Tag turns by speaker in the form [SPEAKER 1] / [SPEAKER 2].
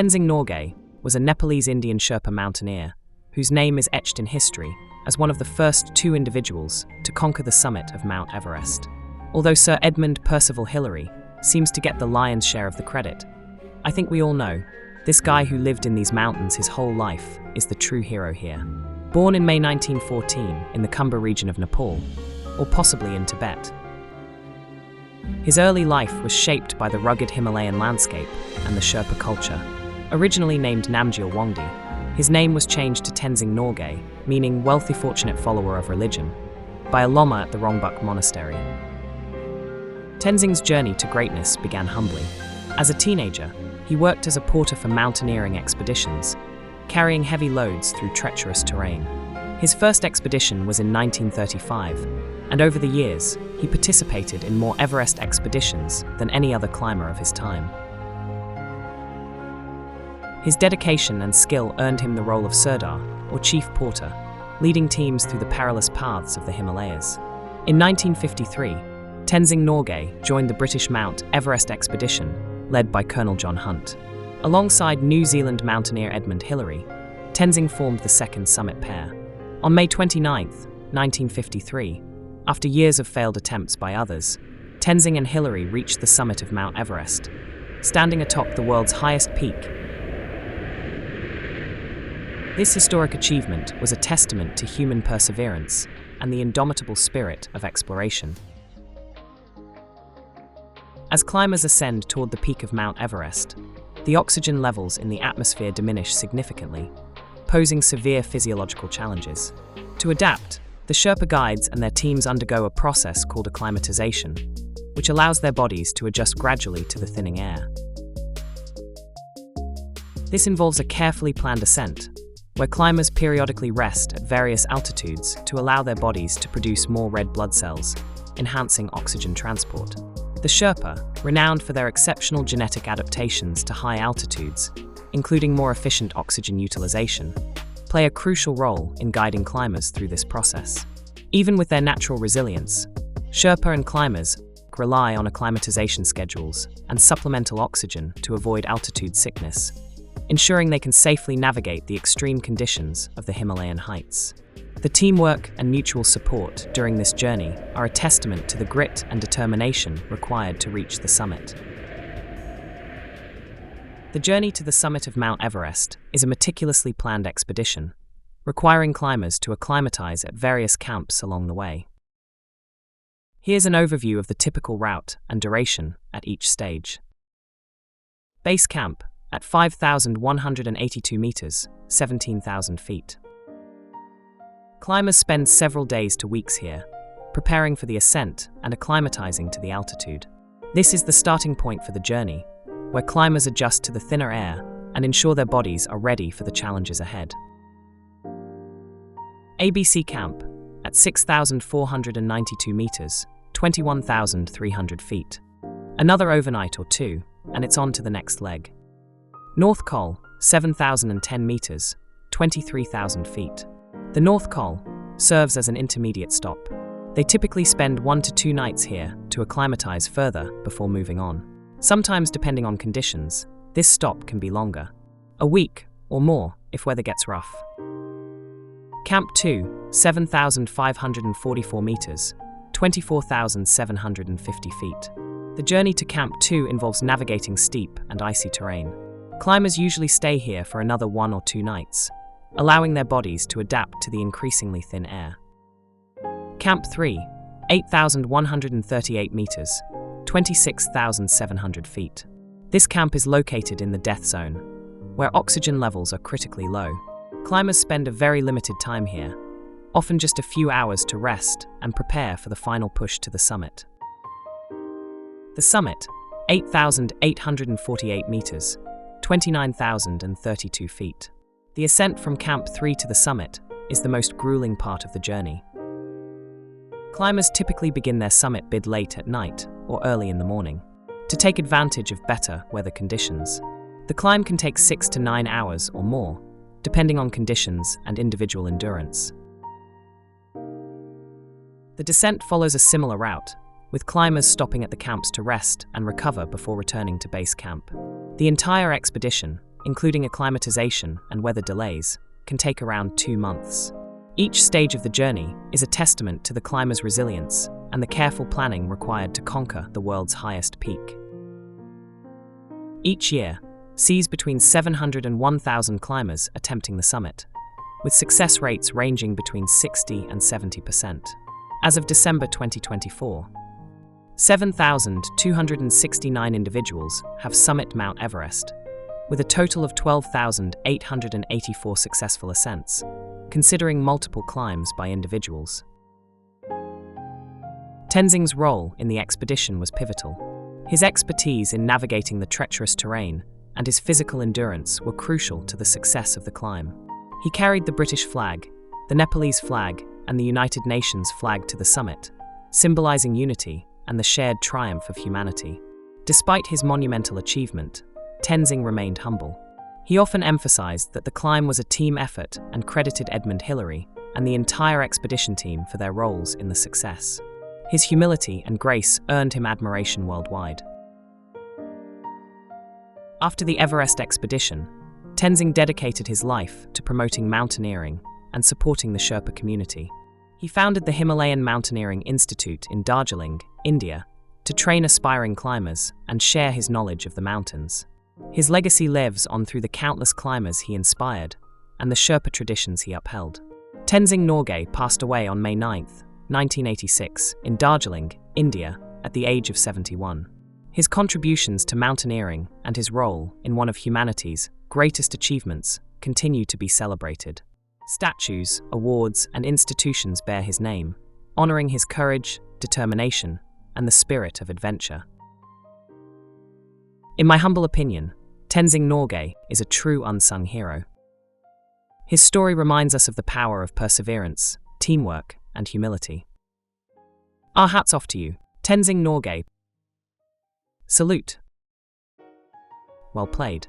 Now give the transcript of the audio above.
[SPEAKER 1] Tenzing Norgay was a Nepalese Indian Sherpa mountaineer whose name is etched in history as one of the first two individuals to conquer the summit of Mount Everest. Although Sir Edmund Percival Hillary seems to get the lion's share of the credit, I think we all know this guy who lived in these mountains his whole life is the true hero here. Born in May 1914 in the Kumbh region of Nepal, or possibly in Tibet. His early life was shaped by the rugged Himalayan landscape and the Sherpa culture. Originally named Namgyal Wangdi, his name was changed to Tenzing Norgay, meaning wealthy fortunate follower of religion, by a lama at the Rongbuk monastery. Tenzing's journey to greatness began humbly. As a teenager, he worked as a porter for mountaineering expeditions, carrying heavy loads through treacherous terrain. His first expedition was in 1935, and over the years, he participated in more Everest expeditions than any other climber of his time. His dedication and skill earned him the role of Sirdar, or chief porter, leading teams through the perilous paths of the Himalayas. In 1953, Tenzing Norgay joined the British Mount Everest expedition, led by Colonel John Hunt. Alongside New Zealand mountaineer Edmund Hillary, Tenzing formed the second summit pair. On May 29, 1953, after years of failed attempts by others, Tenzing and Hillary reached the summit of Mount Everest, standing atop the world's highest peak. This historic achievement was a testament to human perseverance and the indomitable spirit of exploration. As climbers ascend toward the peak of Mount Everest, the oxygen levels in the atmosphere diminish significantly, posing severe physiological challenges. To adapt, the Sherpa guides and their teams undergo a process called acclimatization, which allows their bodies to adjust gradually to the thinning air. This involves a carefully planned ascent, where climbers periodically rest at various altitudes to allow their bodies to produce more red blood cells, enhancing oxygen transport. The Sherpa, renowned for their exceptional genetic adaptations to high altitudes, including more efficient oxygen utilization, play a crucial role in guiding climbers through this process. Even with their natural resilience, Sherpa and climbers rely on acclimatization schedules and supplemental oxygen to avoid altitude sickness, ensuring they can safely navigate the extreme conditions of the Himalayan heights. The teamwork and mutual support during this journey are a testament to the grit and determination required to reach the summit. The journey to the summit of Mount Everest is a meticulously planned expedition, requiring climbers to acclimatize at various camps along the way. Here's an overview of the typical route and duration at each stage. Base camp at 5,182 meters, 17,000 feet. Climbers spend several days to weeks here, preparing for the ascent and acclimatizing to the altitude. This is the starting point for the journey, where climbers adjust to the thinner air and ensure their bodies are ready for the challenges ahead. ABC Camp at 6,492 meters, 21,300 feet. Another overnight or two, and it's on to the next leg. North Col, 7,010 meters, 23,000 feet. The North Col serves as an intermediate stop. They typically spend 1 to 2 nights here to acclimatize further before moving on. Sometimes, depending on conditions, this stop can be longer, a week or more if weather gets rough. Camp 2, 7,544 meters, 24,750 feet. The journey to Camp 2 involves navigating steep and icy terrain. Climbers usually stay here for another 1 or 2 nights, allowing their bodies to adapt to the increasingly thin air. Camp 3, 8,138 meters, 26,700 feet. This camp is located in the death zone, where oxygen levels are critically low. Climbers spend a very limited time here, often just a few hours to rest and prepare for the final push to the summit. The summit, 8,848 meters, 29,032 feet. The ascent from Camp 3 to the summit is the most grueling part of the journey. Climbers typically begin their summit bid late at night or early in the morning to take advantage of better weather conditions. The climb can take 6 to 9 hours or more, depending on conditions and individual endurance. The descent follows a similar route, with climbers stopping at the camps to rest and recover before returning to base camp. The entire expedition including acclimatization and weather delays, can take around 2 months. Each stage of the journey is a testament to the climber's resilience and the careful planning required to conquer the world's highest peak. Each year sees between 700 and 1,000 climbers attempting the summit, with success rates ranging between 60 and 70%. As of December 2024, 7,269 individuals have summited Mount Everest, with a total of 12,884 successful ascents, considering multiple climbs by individuals. Tenzing's role in the expedition was pivotal. His expertise in navigating the treacherous terrain and his physical endurance were crucial to the success of the climb. He carried the British flag, the Nepalese flag, and the United Nations flag to the summit, symbolizing unity and the shared triumph of humanity. Despite his monumental achievement, Tenzing remained humble. He often emphasized that the climb was a team effort and credited Edmund Hillary and the entire expedition team for their roles in the success. His humility and grace earned him admiration worldwide. After the Everest expedition, Tenzing dedicated his life to promoting mountaineering and supporting the Sherpa community. He founded the Himalayan Mountaineering Institute in Darjeeling, India, to train aspiring climbers and share his knowledge of the mountains. His legacy lives on through the countless climbers he inspired and the Sherpa traditions he upheld. Tenzing Norgay passed away on May 9, 1986, in Darjeeling, India, at the age of 71. His contributions to mountaineering and his role in one of humanity's greatest achievements continue to be celebrated. Statues, awards, and institutions bear his name, honoring his courage, determination, and the spirit of adventure. In my humble opinion, Tenzing Norgay is a true unsung hero. His story reminds us of the power of perseverance, teamwork, and humility. Our hats off to you, Tenzing Norgay. Salute. Well played.